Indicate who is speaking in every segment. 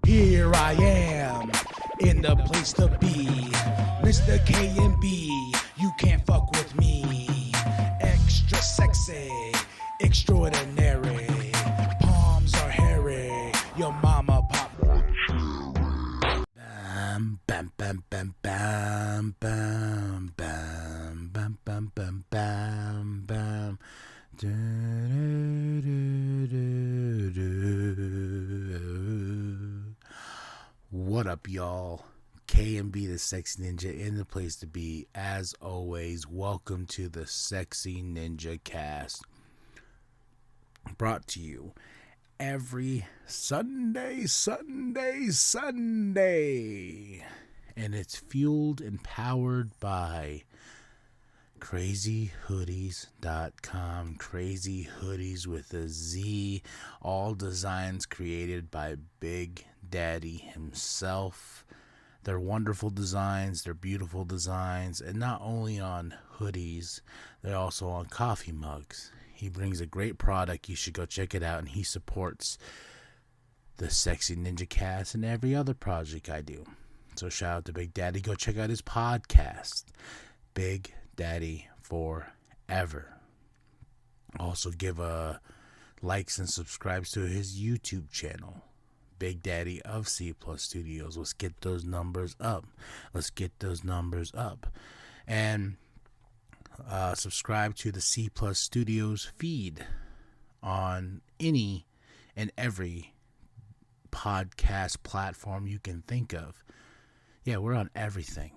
Speaker 1: Here I am, in the place to be. Mr. K and B, you can't fuck with me. Extra sexy, extraordinary. Palms are hairy, your mama pop. Bam, bam, bam, bam, bam, bam, bam, bam, bam, bam, bam, bam. Do, do, do, do, do. What up, y'all? K and B, the Sexy Ninja, in the place to be. As always, welcome to the Sexy Ninja Cast, brought to you every Sunday, and it's fueled and powered by crazyhoodiez.com. Crazy Hoodies with a Z. All designs created by Big Daddy himself. They're wonderful designs, they're beautiful designs, and not only on hoodies, they're also on coffee mugs. He brings a great product. You should go check it out, and he supports the Sexy Ninja Cast and every other project I do. So shout out to Big Daddy. Go check out his podcast, Big Daddy Forever. Also give likes and subscribes to his YouTube channel, Big Daddy of C Plus Studios. Let's get those numbers up. And subscribe to the C Plus Studios feed on any and every podcast platform you can think of. Yeah, we're on everything.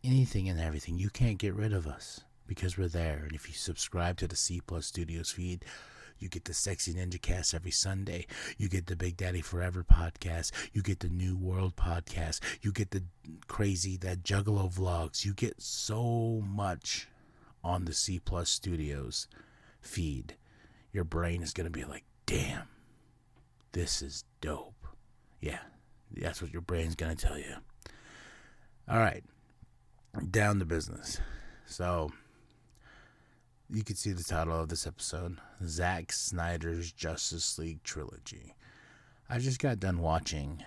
Speaker 1: Anything and everything. You can't get rid of us because we're there. And if you subscribe to the C Plus Studios feed, you get the Sexy Ninja Cast every Sunday. You get the Big Daddy Forever podcast. You get the New World podcast. You get the that Juggalo vlogs. You get so much on the C Plus Studios feed. Your brain is going to be like, damn, this is dope. Yeah, that's what your brain's going to tell you. All right, down to business. So, you can see the title of this episode, Zack Snyder's Justice League Trilogy. I just got done watching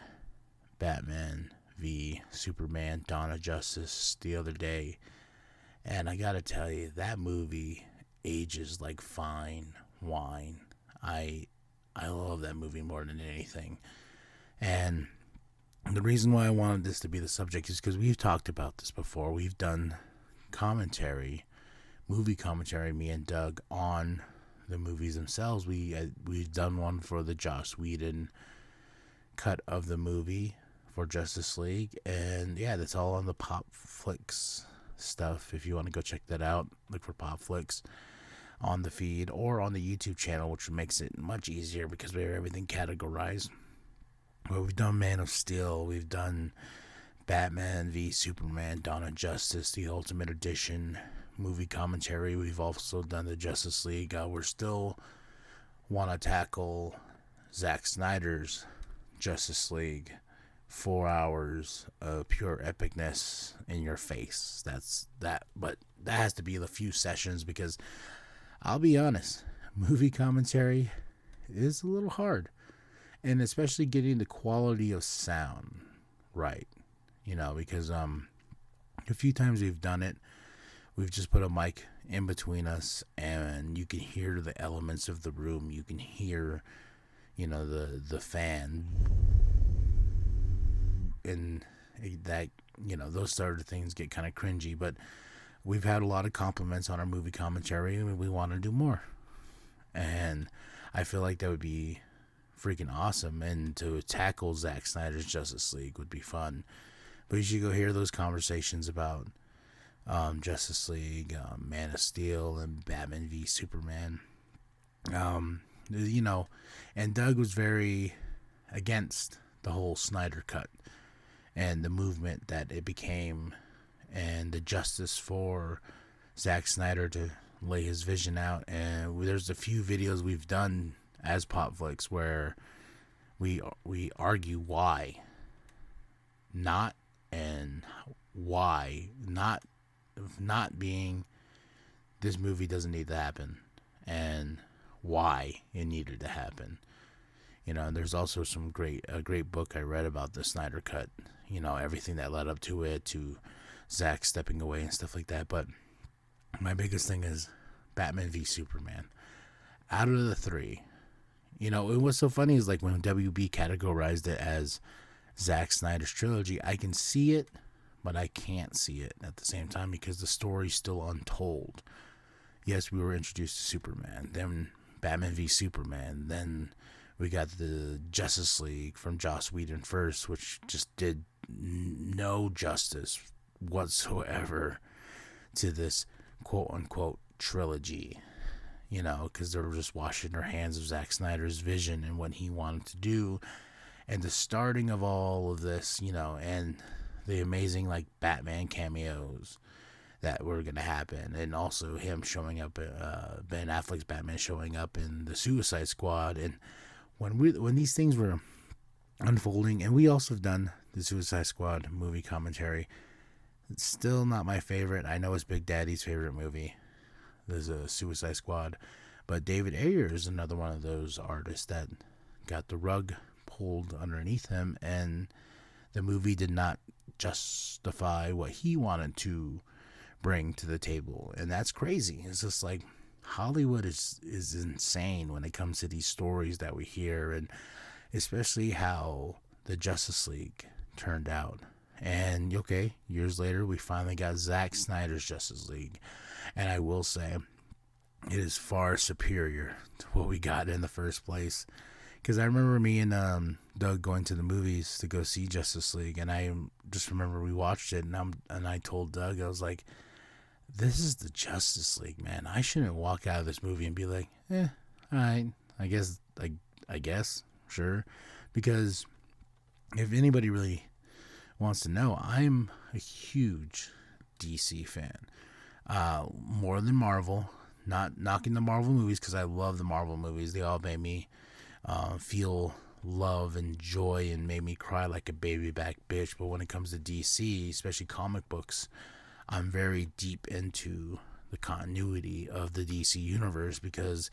Speaker 1: Batman v Superman Dawn of Justice the other day, and I gotta tell you, that movie ages like fine wine. I love that movie more than anything. And the reason why I wanted this to be the subject is because we've talked about this before. We've done movie commentary, me and Doug, on the movies themselves. We've done one for the Joss Whedon cut of the movie for Justice League, and yeah, that's all on the Pop Flicks stuff. If you want to go check that out, look for Pop Flicks on the feed or on the YouTube channel, which makes it much easier because we have everything categorized. Well, we've done Man of Steel, we've done Batman v Superman Dawn of Justice, the Ultimate Edition movie commentary. We've also done the Justice League. We're still want to tackle Zack Snyder's Justice League. 4 hours of pure epicness in your face. But that has to be the few sessions, because I'll be honest, movie commentary is a little hard, and especially getting the quality of sound right. Because a few times we've done it, we've just put a mic in between us, and you can hear the elements of the room. You can hear, the fan, and that, those sort of things get kind of cringy. But we've had a lot of compliments on our movie commentary, and we want to do more. And I feel like that would be freaking awesome, and to tackle Zack Snyder's Justice League would be fun. But you should go hear those conversations about Justice League, Man of Steel, and Batman v Superman. And Doug was very against the whole Snyder cut and the movement that it became, and the justice for Zack Snyder to lay his vision out. And there's a few videos we've done as Pop Flicks where we argue why not being this movie doesn't need to happen, and why it needed to happen. And there's also a great book I read about the Snyder Cut. Everything that led up to it, to Zack stepping away and stuff like that. But my biggest thing is Batman v Superman. Out of the three, what's so funny is like when WB categorized it as Zack Snyder's trilogy, I can see it, but I can't see it at the same time because the story's still untold. Yes, we were introduced to Superman, then Batman v Superman, then we got the Justice League from Joss Whedon first, which just did no justice whatsoever to this quote-unquote trilogy, because they were just washing their hands of Zack Snyder's vision and what he wanted to do, and the starting of all of this, and the amazing, like, Batman cameos that were going to happen, and also him showing up, Ben Affleck's Batman showing up in the Suicide Squad, and when these things were unfolding, and we also have done the Suicide Squad movie commentary. It's still not my favorite. I know it's Big Daddy's favorite movie. There's a Suicide Squad, but David Ayer is another one of those artists that got the rug pulled underneath him, and the movie did not justify what he wanted to bring to the table, and that's crazy. It's just like Hollywood is insane when it comes to these stories that we hear, and especially how the Justice League turned out. And okay, years later, we finally got Zack Snyder's Justice League, and I will say it is far superior to what we got in the first place. Because I remember me and Doug going to the movies to go see Justice League, and I just remember we watched it, and I told Doug, I was like, this is the Justice League, man. I shouldn't walk out of this movie and be like, all right, I guess, sure. Because if anybody really wants to know, I'm a huge DC fan. More than Marvel. Not knocking the Marvel movies, because I love the Marvel movies. They all made me feel love and joy and made me cry like a baby back bitch. But when it comes to DC, especially comic books, I'm very deep into the continuity of the DC universe, because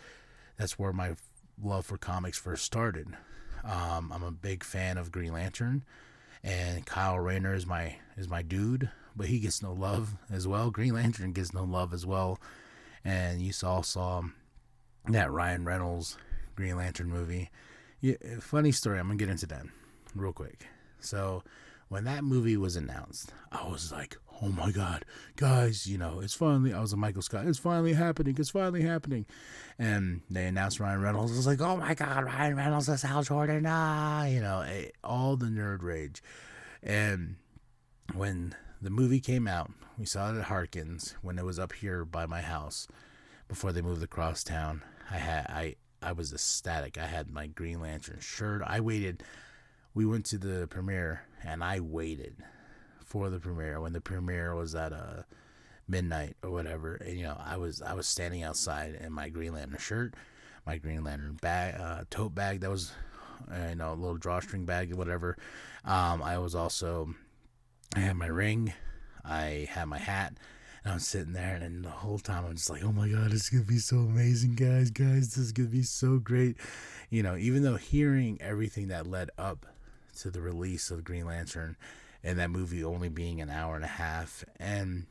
Speaker 1: that's where my love for comics first started. I'm a big fan of Green Lantern, and Kyle Rayner is my dude, but he gets no love as well. Green Lantern gets no love as well. And you saw that Ryan Reynolds Green Lantern movie. Yeah, funny story, I'm gonna get into that real quick. So when that movie was announced, I was like, oh my god, guys, it's finally, I was a Michael Scott, it's finally happening. And they announced Ryan Reynolds. I was like, oh my god, Ryan Reynolds is Hal Jordan, all the nerd rage. And when the movie came out, we saw it at Harkins when it was up here by my house before they moved across town. I was ecstatic. I had my Green Lantern shirt. We went to the premiere, and I waited for the premiere when the premiere was at midnight or whatever. And I was standing outside in my Green Lantern shirt, my Green Lantern bag, tote bag that was a little drawstring bag or whatever. I had my ring, I had my hat, and I'm sitting there, and the whole time I'm just like, oh my god, it's gonna be so amazing, guys, this is gonna be so great. Even though hearing everything that led up to the release of Green Lantern, and that movie only being an hour and a half, and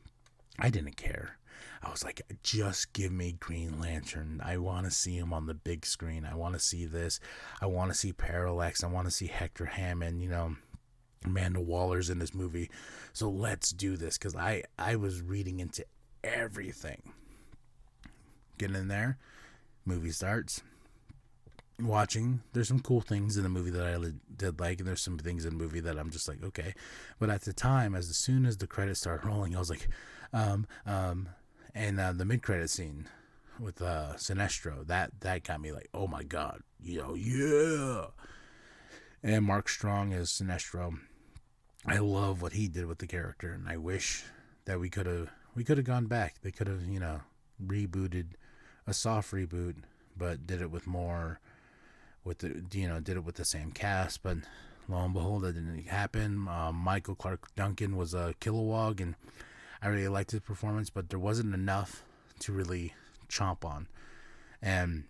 Speaker 1: I didn't care. I was like, just give me Green Lantern. I want to see him on the big screen. I want to see this. I want to see Parallax. I want to see Hector Hammond, Amanda Waller's in this movie. So let's do this, because I was reading into everything. Getting in there, movie starts. Watching, there's some cool things in the movie that I did like, and there's some things in the movie that I'm just like, okay. But at the time, as soon as the credits started rolling, I was like, and the mid-credit scene with Sinestro, that got me like, oh my god, yeah. And Mark Strong as Sinestro. I love what he did with the character, and I wish that we could have gone back. They could have, rebooted, a soft reboot, but did it with more, did it with the same cast. But lo and behold, that didn't happen. Michael Clark Duncan was a Kilowog, and I really liked his performance, but there wasn't enough to really chomp on. And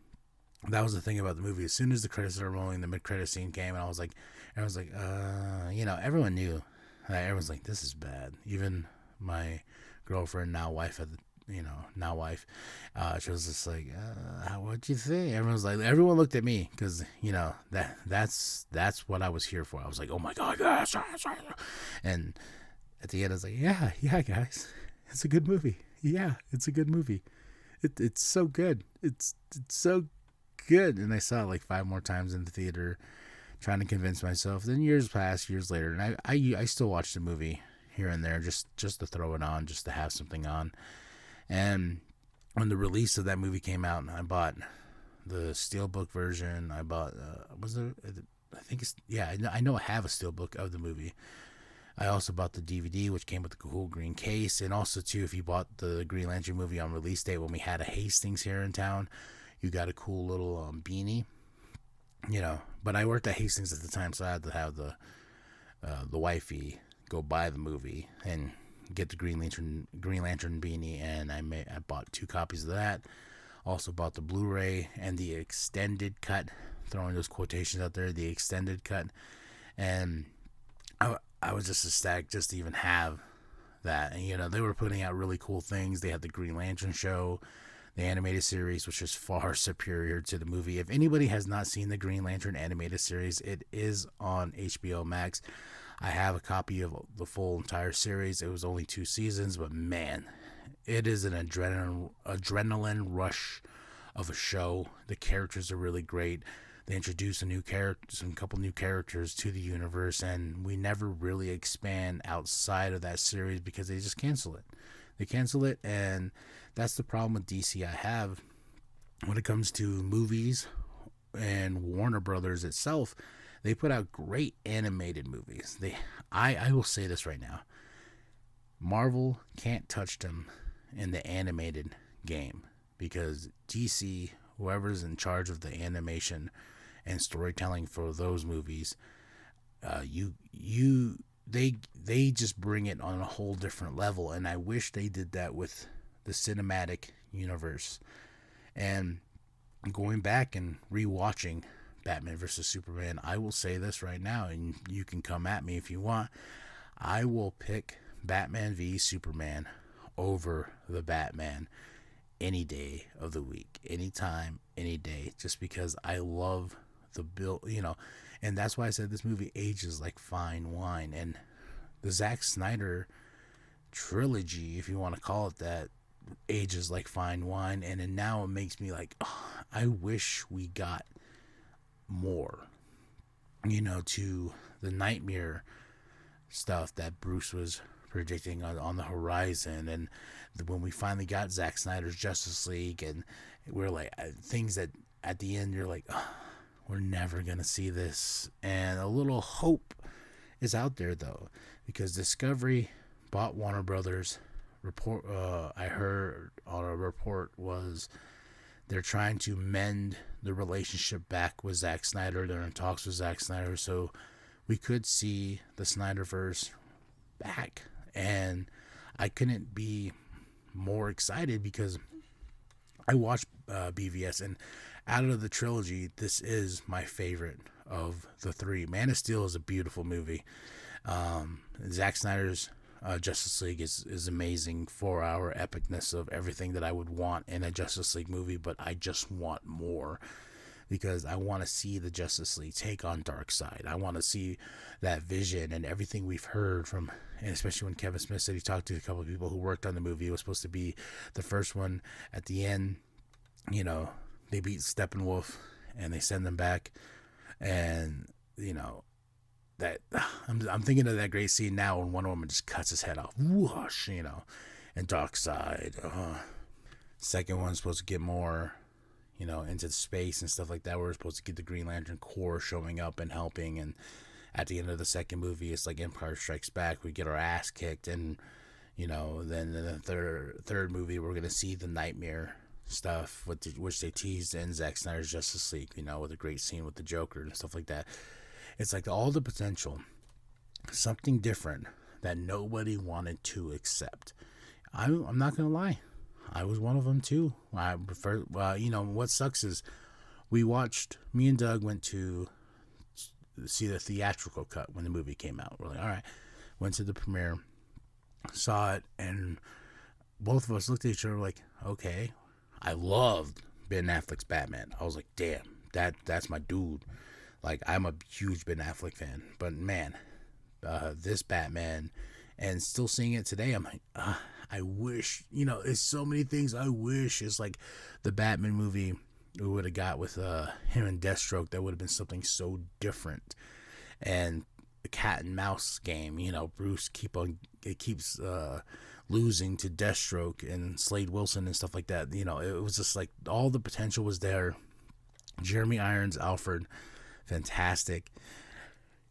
Speaker 1: that was the thing about the movie. As soon as the credits started rolling, the mid-credit scene came, and everyone's like, everyone knew. Everyone's like, this is bad. Even my girlfriend, now wife, she was just like, what'd you think? Everyone looked at me because, that's what I was here for. I was like, oh my God, yes, yes, yes. And at the end, I was like, yeah, guys, it's a good movie. Yeah, it's a good movie. It's so good. It's so good. And I saw it like 5 more times in the theater, trying to convince myself. Then years passed, years later, and I still watch the movie here and there, just to throw it on, just to have something on. And when the release of that movie came out, I bought the steelbook version. I bought I know I have a steelbook of the movie. I also bought the DVD, which came with the cool green case. And also, too, if you bought the Green Lantern movie on release day when we had a Hastings here in town, you got a cool little beanie. But I worked at Hastings at the time, so I had to have the wifey go buy the movie and get the Green Lantern beanie. And I bought 2 copies of that. Also bought the Blu-ray and the extended cut, throwing those quotations out there, the extended cut. And I was just ecstatic just to even have that. And, they were putting out really cool things. They had the Green Lantern show, the animated series, which is far superior to the movie. If anybody has not seen the Green Lantern animated series, it is on HBO Max. I have a copy of the full entire series. It was only 2 seasons, but man, it is an adrenaline rush of a show. The characters are really great. They introduce a couple new characters to the universe, and we never really expand outside of that series because they just cancel it. They cancel it, and that's the problem with DC I have when it comes to movies and Warner Brothers itself. They put out great animated movies. I will say this right now. Marvel can't touch them in the animated game because DC, whoever's in charge of the animation and storytelling for those movies, they just bring it on a whole different level. And I wish they did that with the cinematic universe. And going back and rewatching Batman vs. Superman, I will say this right now, and you can come at me if you want. I will pick Batman v Superman over the Batman any day of the week, anytime, any day, just because I love the build, and that's why I said this movie ages like fine wine. And the Zack Snyder trilogy, if you want to call it that, ages like fine wine. And now it makes me like, I wish we got more, to the Nightmare stuff that Bruce was predicting on the horizon. And when we finally got Zack Snyder's Justice League, and we're like, things that at the end you're like, we're never gonna see this. And a little hope is out there though, because Discovery bought Warner Brothers. I heard on a report was they're trying to mend the relationship back with Zack Snyder. They're in talks with Zack Snyder, so we could see the Snyderverse back. And I couldn't be more excited because I watched BVS, and out of the trilogy, this is my favorite of the 3. Man of Steel is a beautiful movie. Zack Snyder's Justice League is amazing. 4-hour epicness of everything that I would want in a Justice League movie, but I just want more because I want to see the Justice League take on Darkseid. I want to see that vision and everything we've heard from, and especially when Kevin Smith said he talked to a couple of people who worked on the movie. It was supposed to be the first one. At the end, they beat Steppenwolf and they send them back, and that I'm thinking of that great scene now when Wonder Woman just cuts his head off, whoosh, and Darkseid. Second one's supposed to get more, into space and stuff like that. We're supposed to get the Green Lantern Corps showing up and helping, and at the end of the second movie, it's like Empire Strikes Back. We get our ass kicked, and then in the third movie, we're gonna see the Nightmare stuff, which they teased in Zack Snyder's Justice League, with a great scene with the Joker and stuff like that. It's like all the potential, something different that nobody wanted to accept. I'm not gonna lie, I was one of them too. I prefer, what sucks is me and Doug went to see the theatrical cut when the movie came out. We're like, all right, went to the premiere, saw it, and both of us looked at each other like, okay. I loved Ben Affleck's Batman. I was like, damn, that's my dude. Like, I'm a huge Ben Affleck fan, but man, this Batman, and still seeing it today, I'm like, I wish, it's so many things I wish. It's like the Batman movie we would have got with him and Deathstroke. That would have been something so different. And the cat and mouse game, Bruce keeps losing to Deathstroke and Slade Wilson and stuff like that. It was just like all the potential was there. Jeremy Irons, Alfred, fantastic.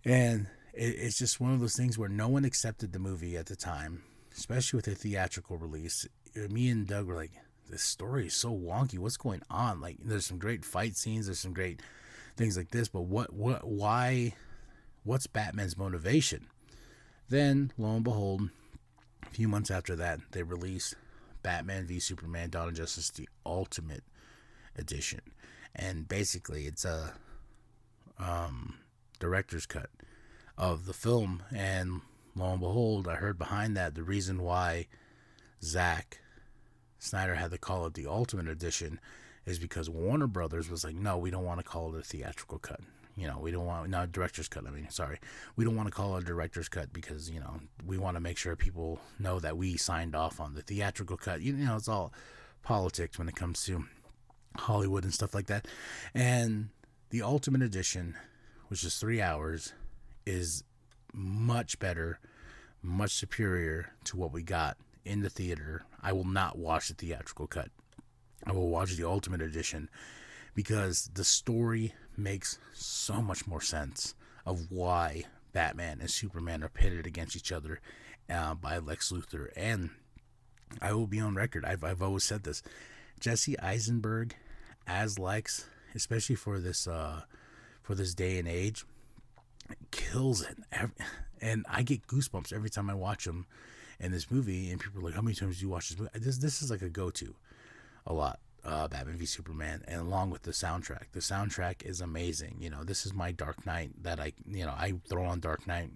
Speaker 1: And it's just one of those things where no one accepted the movie at the time, especially with the theatrical release. Me and Doug were like, this story is so wonky. What's going on? Like, there's some great fight scenes. There's some great things like this, but why, what's Batman's motivation? Then, lo and behold, a few months after that, they released Batman v Superman: Dawn of Justice, the Ultimate Edition, and basically it's a director's cut of the film. And lo and behold, I heard behind that the reason why Zack Snyder had to call it the Ultimate Edition is because Warner Brothers was like, no, we don't want to call it a theatrical cut. We don't want, no, director's cut. We don't want to call it a director's cut because, we want to make sure people know that we signed off on the theatrical cut. It's all politics when it comes to Hollywood and stuff like that. And the Ultimate Edition, which is 3 hours, is much better, much superior to what we got in the theater. I will not watch the theatrical cut. I will watch the Ultimate Edition because the story makes so much more sense of why Batman and Superman are pitted against each other by Lex Luthor. And I will be on record. I've always said this. Jesse Eisenberg as Lex, especially for this day and age, kills it. And I get goosebumps every time I watch him in this movie. And people are like, how many times do you watch this movie? This is like a go-to a lot. Batman v Superman, and along with the soundtrack. The soundtrack is amazing. This is my Dark Knight that I throw on Dark Knight.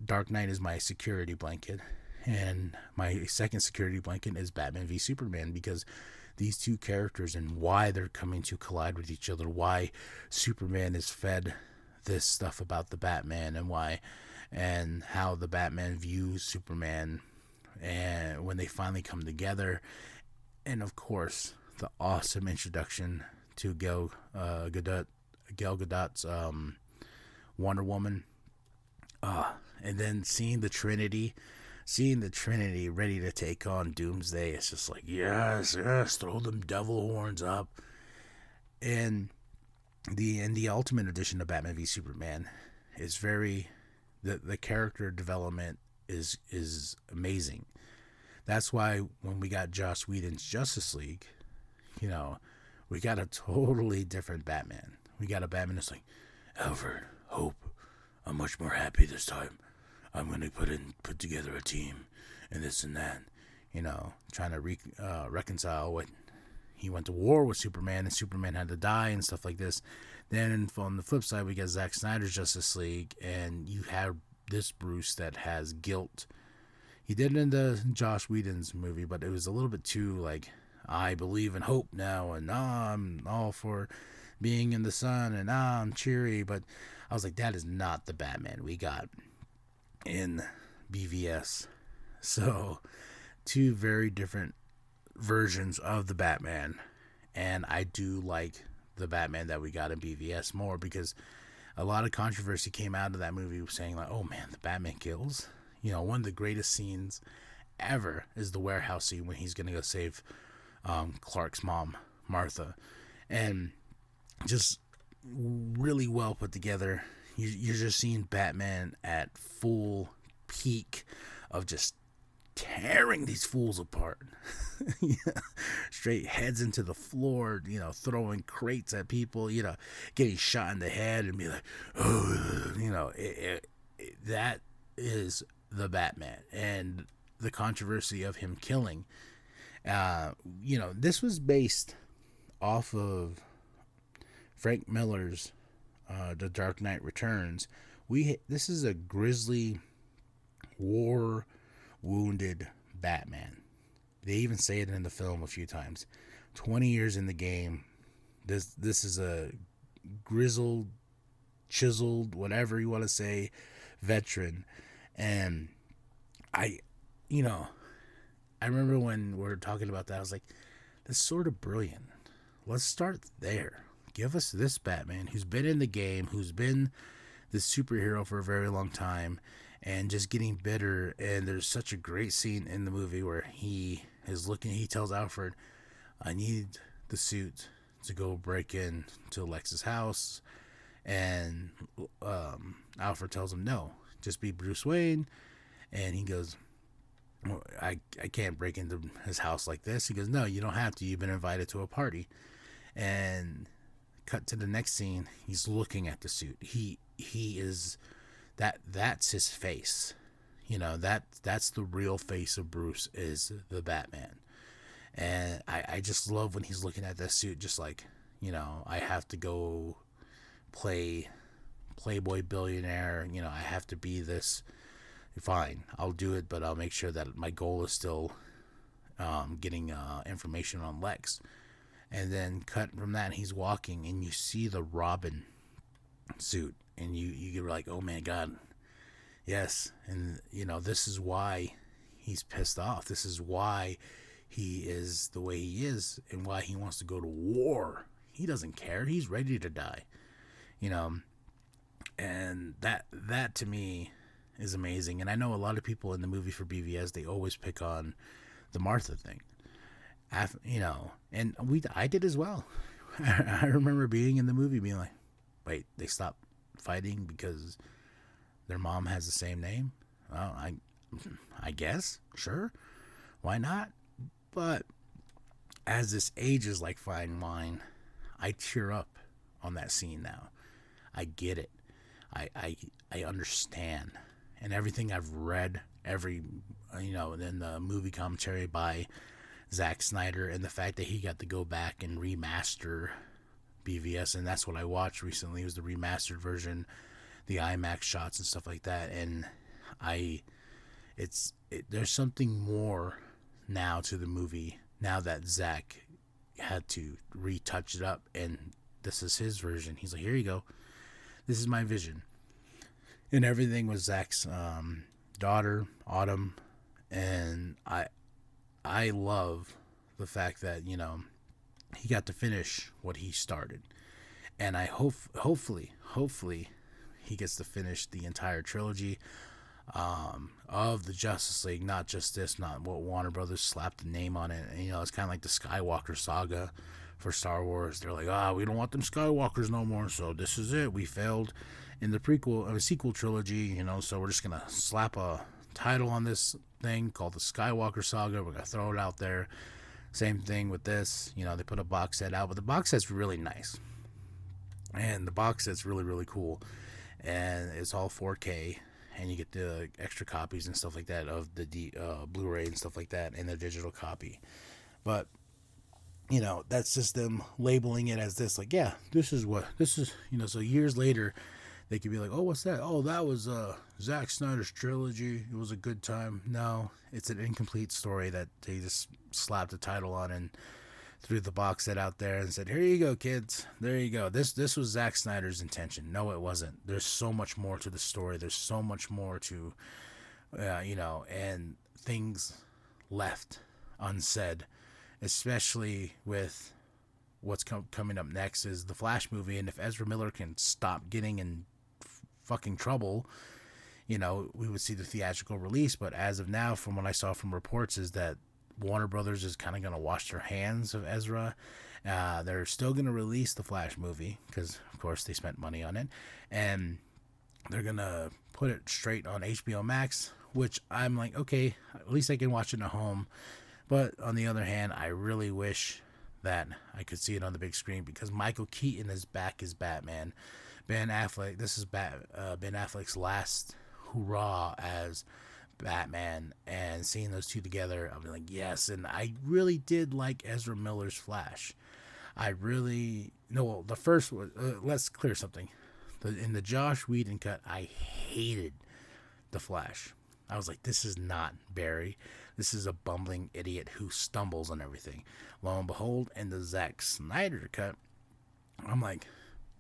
Speaker 1: Dark Knight is my security blanket, and my second security blanket is Batman v Superman, because these two characters and why they're coming to collide with each other, why Superman is fed this stuff about the Batman, and how the Batman views Superman, and when they finally come together. And of course, the awesome introduction to Gal Gadot's Wonder Woman, and then seeing the Trinity ready to take on Doomsday. It's just like, yes, throw them devil horns up. And the Ultimate Edition of Batman v Superman is the character development is amazing. That's why when we got Joss Whedon's Justice League, we got a totally different Batman. We got a Batman that's like, Alfred, Hope, I'm much more happy this time. I'm going to put together a team and this and that. Trying to reconcile what he went to war with Superman, and Superman had to die and stuff like this. Then on the flip side, we got Zack Snyder's Justice League, and you have this Bruce that has guilt. He did it in the Joss Whedon's movie, but it was a little bit too like, I believe in hope now, and I'm all for being in the sun, and I'm cheery. But I was like, that is not the Batman we got in BVS. So, two very different versions of the Batman, and I do like the Batman that we got in BVS more, because a lot of controversy came out of that movie saying like, oh man, the Batman kills. One of the greatest scenes ever is the warehouse scene when he's going to go save Clark's mom, Martha. And just really well put together. You're just seeing Batman at full peak of just tearing these fools apart. Straight heads into the floor, throwing crates at people, getting shot in the head and be like, oh, that is the Batman. And the controversy of him killing, this was based off of Frank Miller's The Dark Knight Returns, this is a grisly, war wounded Batman. They even say it in the film a few times. 20 years in the game. This is a grizzled, chiseled, whatever you want to say, veteran. And I remember when we were talking about that, I was like, that's sort of brilliant. Let's start there. Give us this Batman who's been in the game, who's been this superhero for a very long time, and just getting bitter. And there's such a great scene in the movie where he tells Alfred, I need the suit to go break in to Lex's house. And Alfred tells him, no, just be Bruce Wayne. And he goes, well, I can't break into his house like this. He goes, no, you don't have to. You've been invited to a party. And cut to the next scene, he's looking at the suit. He is that's his face. That's the real face of Bruce, is the Batman. And I just love when he's looking at that suit, just like, I have to go play Playboy billionaire, I have to be this. Fine, I'll do it, but I'll make sure that my goal is still getting information on Lex. And then cut from that, he's walking, and you see the Robin suit, and you get like, oh my God, yes. And this is why he's pissed off. This is why he is the way he is, and why he wants to go to war. He doesn't care. He's ready to die. And that to me is amazing. And I know a lot of people in the movie for BVS, they always pick on the Martha thing. And I did as well. I remember being in the movie being like, wait, they stopped fighting because their mom has the same name? Well, I guess, sure, why not? But as this ages like fine wine, I tear up on that scene now. I get it. I understand. And everything I've read, in the movie commentary by Zack Snyder, and the fact that he got to go back and remaster BVS, and that's what I watched recently, was the remastered version, the IMAX shots and stuff like that. And there's something more now to the movie, now that Zack had to retouch it up, and this is his version. He's like, here you go, this is my vision. And everything was Zack's daughter, Autumn. And I love the fact that, he got to finish what he started. And I hopefully he gets to finish the entire trilogy of the Justice League, not just this, not what Warner Brothers slapped the name on it. And, it's kind of like the Skywalker saga for Star Wars. They're like, we don't want them Skywalkers no more, so this is it. We failed in the sequel trilogy, so we're just gonna slap a title on this thing called the Skywalker saga. We're gonna throw it out there. Same thing with this. They put a box set out, but the box set's really nice, and the box set's really, really cool, and it's all 4K, and you get the extra copies and stuff like that of the Blu-ray and stuff like that, and the digital copy. But that's just them labeling it as this, like, yeah, this is. So years later, they could be like, oh, what's that? Oh, that was Zack Snyder's trilogy. It was a good time. No, it's an incomplete story that they just slapped a title on and threw the box set out there and said, here you go, kids. There you go. This was Zack Snyder's intention. No, it wasn't. There's so much more to the story. There's so much more to, and things left unsaid, especially with what's coming up next is the Flash movie. And if Ezra Miller can stop getting in fucking trouble, we would see the theatrical release. But as of now, from what I saw from reports, is that Warner Brothers is kind of going to wash their hands of Ezra. They're still going to release the Flash movie because, of course, they spent money on it, and they're going to put it straight on HBO Max, which I'm like, okay, at least I can watch it at home. But on the other hand, I really wish that I could see it on the big screen, because Michael Keaton is back as Batman. Ben Affleck, this is Ben Affleck's last hurrah as Batman, and seeing those two together, I'm like, yes. And I really did like Ezra Miller's Flash. I really no, well, the first was, let's clear something. In the Josh Whedon cut, I hated the Flash. I was like, this is not Barry. This is a bumbling idiot who stumbles on everything. Lo and behold, in the Zack Snyder cut, I'm like,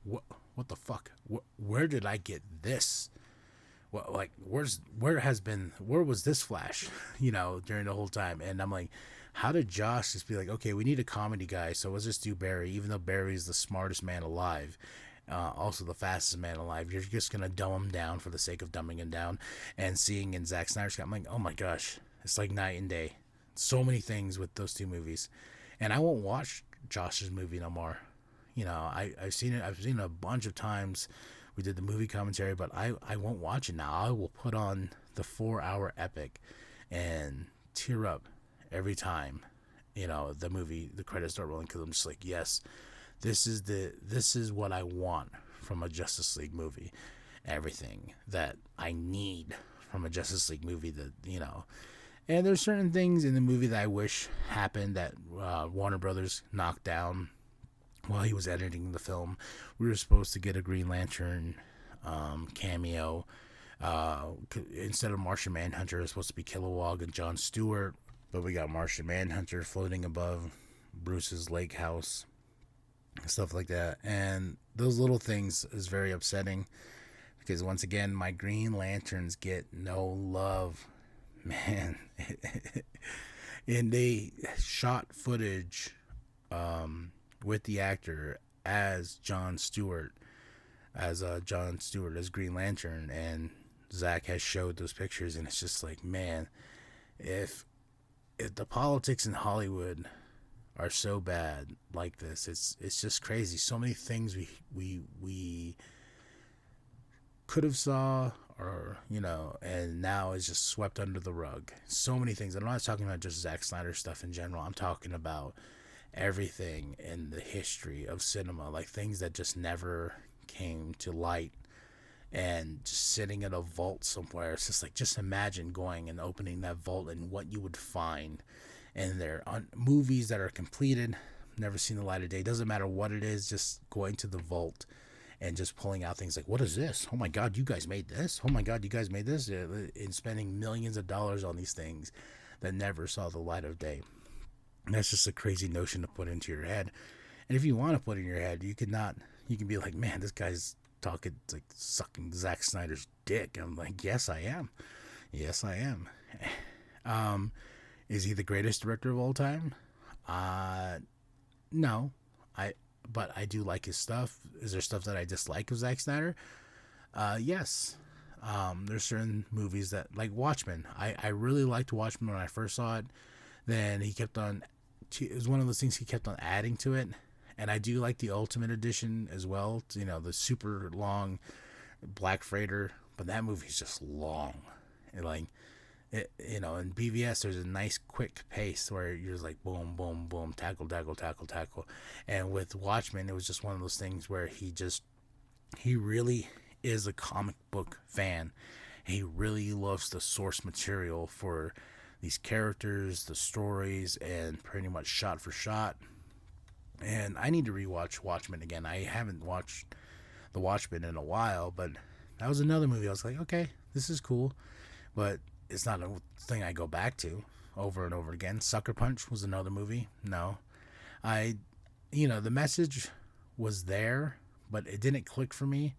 Speaker 1: what the fuck? Where did I get this? What, like, where was this Flash, during the whole time? And I'm like, how did Josh just be like, okay, we need a comedy guy, so let's just do Barry, even though Barry is the smartest man alive, also the fastest man alive. You're just gonna dumb him down for the sake of dumbing him down. And seeing in Zack Snyder's cut, I'm like, oh my gosh, it's like night and day. So many things with those two movies, and I won't watch Josh's movie no more. I've seen it. I've seen it a bunch of times. We did the movie commentary, but I won't watch it now. I will put on the 4-hour epic and tear up every time, the credits start rolling, because I'm just like, yes, this is what I want from a Justice League movie. Everything that I need from a Justice League movie, and there's certain things in the movie that I wish happened that Warner Brothers knocked down while he was editing the film. We were supposed to get a Green Lantern cameo. Instead of Martian Manhunter, it was supposed to be Kilowog and Jon Stewart, but we got Martian Manhunter floating above Bruce's lake house, stuff like that. And those little things is very upsetting, because once again, my Green Lanterns get no love, man. And they shot footage with the actor as Jon Stewart as Green Lantern, and Zach has showed those pictures, and it's just like, man, if the politics in Hollywood are so bad like this, it's just crazy. So many things we could have saw, or and now is just swept under the rug. So many things. I'm not talking about just Zack Snyder stuff in general. I'm talking about everything in the history of cinema, like things that just never came to light, and just sitting in a vault somewhere. It's just like, just imagine going and opening that vault and what you would find in there. On movies that are completed, never seen the light of day, doesn't matter what it is, just going to the vault and just pulling out things like, what is this? Oh my god, you guys made this? Oh my god, you guys made this? And spending millions of dollars on these things that never saw the light of day. That's just a crazy notion to put into your head. And if you want to put it in your head, you can be like, man, this guy's talking like sucking Zack Snyder's dick. I'm like, yes, I am. Yes, I am. Is he the greatest director of all time? No. But I do like his stuff. Is there stuff that I dislike of Zack Snyder? Yes. There's certain movies that, like Watchmen. I really liked Watchmen when I first saw it. Then he kept on, it was one of those things he kept on adding to it. And I do like the Ultimate Edition as well, the super long Black Freighter, but that movie's just long. In BVS, there's a nice quick pace where you're just like, boom, boom, boom, tackle, tackle, tackle, tackle. And with Watchmen, it was just one of those things where he really is a comic book fan. He really loves the source material for these characters, the stories, and pretty much shot for shot. And I need to rewatch Watchmen again. I haven't watched The Watchmen in a while, but that was another movie I was like, okay, this is cool, but it's not a thing I go back to over and over again. Sucker Punch was another movie. No. The message was there, but it didn't click for me.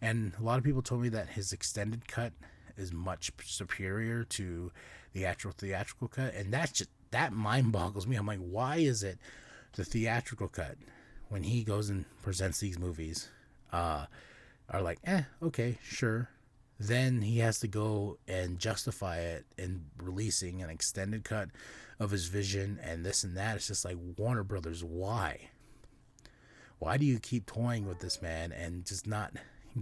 Speaker 1: And a lot of people told me that his extended cut is much superior to the actual theatrical cut, and that mind boggles me. I'm like, why is it the theatrical cut, when he goes and presents these movies, are like, okay, sure. Then he has to go and justify it in releasing an extended cut of his vision and this and that. It's just like, Warner Brothers, why? Why do you keep toying with this man and just not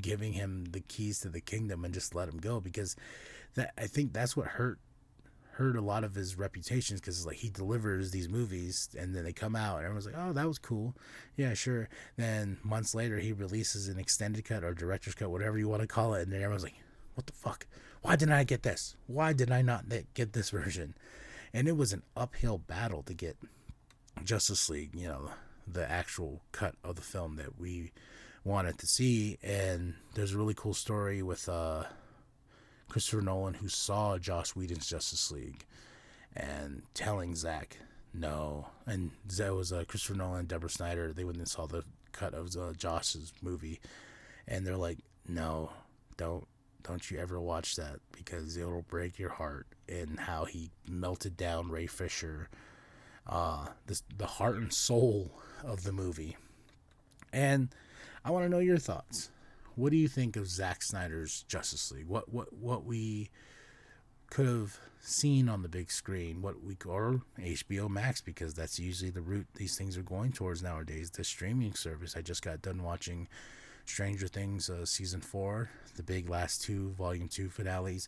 Speaker 1: giving him the keys to the kingdom and just let him go? Because I think that's what hurt a lot of his reputations, because like, he delivers these movies and then they come out and everyone's like, oh, that was cool, yeah, sure. Then months later he releases an extended cut or director's cut, whatever you want to call it, and then everyone's like, what the fuck, why didn't I get this? Why did I not get this version? And it was an uphill battle to get Justice League, the actual cut of the film that we wanted to see. And there's a really cool story with Christopher Nolan, who saw Joss Whedon's Justice League and telling Zack no. And that was Christopher Nolan and Deborah Snyder. They went and saw the cut of Joss's movie, and they're like, no, don't you ever watch that, because it'll break your heart. And how he melted down Ray Fisher, the heart and soul of the movie. And I want to know your thoughts. What do you think of Zack Snyder's Justice League? What we could have seen on the big screen, or HBO Max, because that's usually the route these things are going towards nowadays, the streaming service. I just got done watching Stranger Things season 4, the big last volume 2 finales,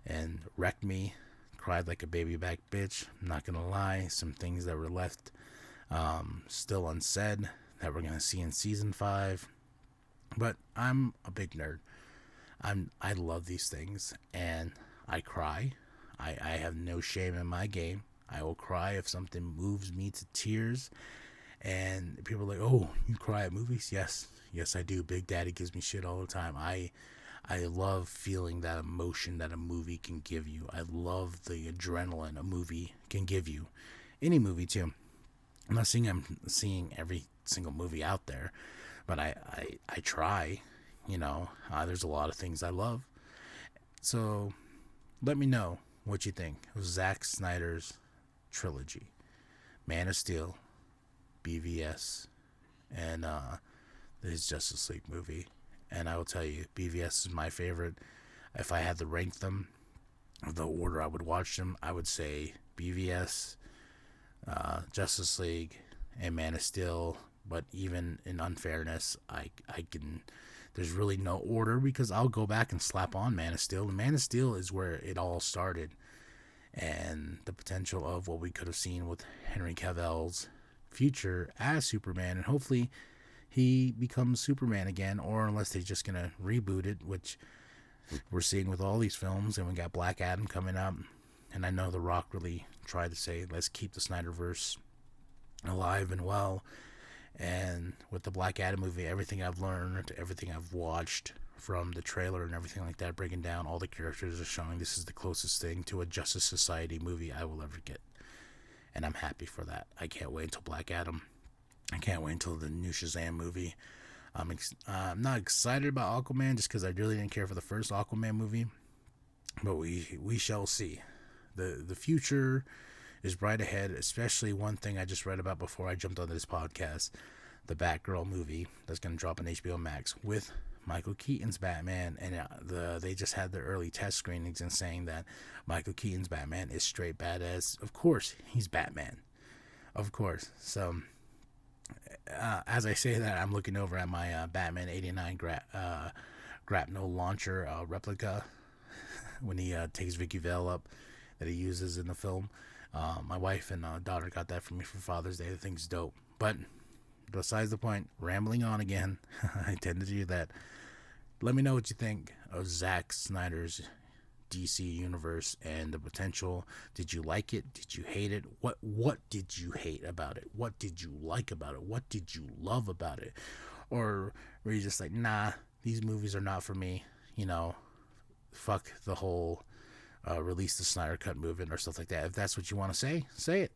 Speaker 1: and wrecked me. Cried like a baby back bitch. I'm not gonna lie, some things that were left still unsaid that we're gonna see in season 5. But I'm a big nerd. I love these things, and I cry. I have no shame in my game. I will cry if something moves me to tears. And people are like, oh, you cry at movies? Yes, I do. Big Daddy gives me shit all the time. I love feeling that emotion that a movie can give you. I love the adrenaline a movie can give you. Any movie, too. I'm not saying I'm seeing every single movie out there, but I try. There's a lot of things I love. So let me know what you think of Zack Snyder's trilogy: Man of Steel, BVS, and his Justice League movie. And I will tell you, BVS is my favorite. If I had to rank them, the order I would watch them, I would say BVS, Justice League, and Man of Steel. But even in unfairness, I can. There's really no order, because I'll go back and slap on Man of Steel. And Man of Steel is where it all started, and the potential of what we could have seen with Henry Cavill's future as Superman, and hopefully he becomes Superman again, or unless they're just gonna reboot it, which we're seeing with all these films. And we got Black Adam coming up, and I know The Rock really tried to say, let's keep the Snyderverse alive and well. And with the Black Adam movie, everything I've learned, everything I've watched from the trailer and everything like that, breaking down all the characters, are showing this is the closest thing to a Justice Society movie I will ever get. And I'm happy for that. I can't wait until Black Adam. I can't wait until the new Shazam movie. I'm not excited about Aquaman, just because I really didn't care for the first Aquaman movie. But we shall see. The future is bright ahead, especially one thing I just read about before I jumped on this podcast: the Batgirl movie that's going to drop on HBO Max with Michael Keaton's Batman. And they just had their early test screenings and saying that Michael Keaton's Batman is straight badass. Of course, he's Batman. Of course. So, as I say that, I'm looking over at my Batman 89 grapnel launcher replica when he takes Vicky Vale up, that he uses in the film. My wife and daughter got that for me for Father's Day. The thing's dope. But besides the point, rambling on again. I tend to do that. Let me know what you think of Zack Snyder's DC universe and the potential. Did you like it? Did you hate it? What did you hate about it? What did you like about it? What did you love about it? Or were you just like, nah, these movies are not for me? Fuck the whole release the Snyder Cut movement or stuff like that. If that's what you want to say it.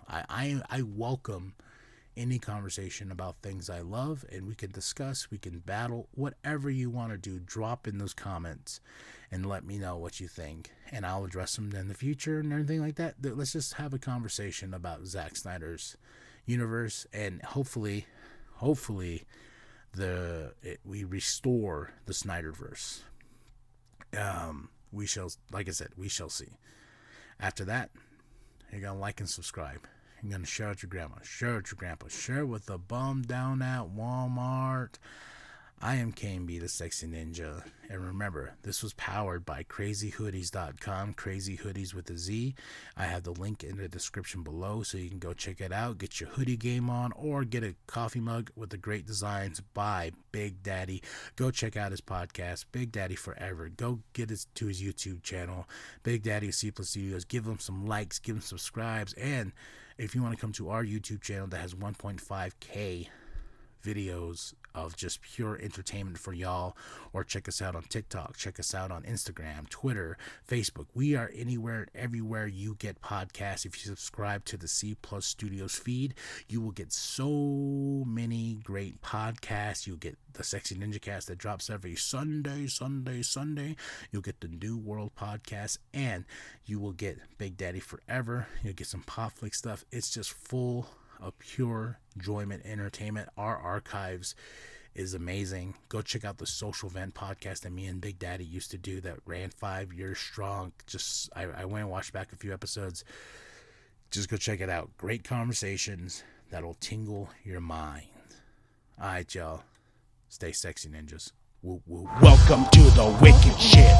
Speaker 1: I welcome any conversation about things I love, and we can discuss, we can battle, whatever you want to do. Drop in those comments and let me know what you think, and I'll address them in the future and everything like that. Let's just have a conversation about Zack Snyder's universe, and hopefully we restore the Snyderverse. We shall, like I said, we shall see. After that, you're going to like and subscribe. You're going to share it with your grandma, share it with your grandpa, share it with the bum down at Walmart. I am KMB, the Sexy Ninja. And remember, this was powered by crazyhoodies.com, Crazy Hoodies with a Z. I have the link in the description below, so you can go check it out, get your hoodie game on, or get a coffee mug with the great designs by Big Daddy. Go check out his podcast, Big Daddy Forever. Go get to his YouTube channel, Big Daddy C+ Studios. Give him some likes, give him subscribes, and if you want to come to our YouTube channel that has 1.5K videos of just pure entertainment for y'all, or check us out on TikTok, check us out on Instagram, Twitter, Facebook. We are anywhere, everywhere you get podcasts. If you subscribe to the C Plus Studios feed, you will get so many great podcasts. You'll get the Sexy NinjaCast that drops every Sunday. You'll get the New World podcast, and you will get Big Daddy Forever. You'll get some Pop Flick stuff. It's just full of pure enjoyment, entertainment. Our archives is amazing. Go check out the Social Vent podcast that me and Big Daddy used to do that ran 5 years strong. I went and watched back a few episodes. Just go check it out. Great conversations that'll tingle your mind. All right, y'all. Stay sexy, ninjas. Woo woo.
Speaker 2: Welcome to the wicked shit.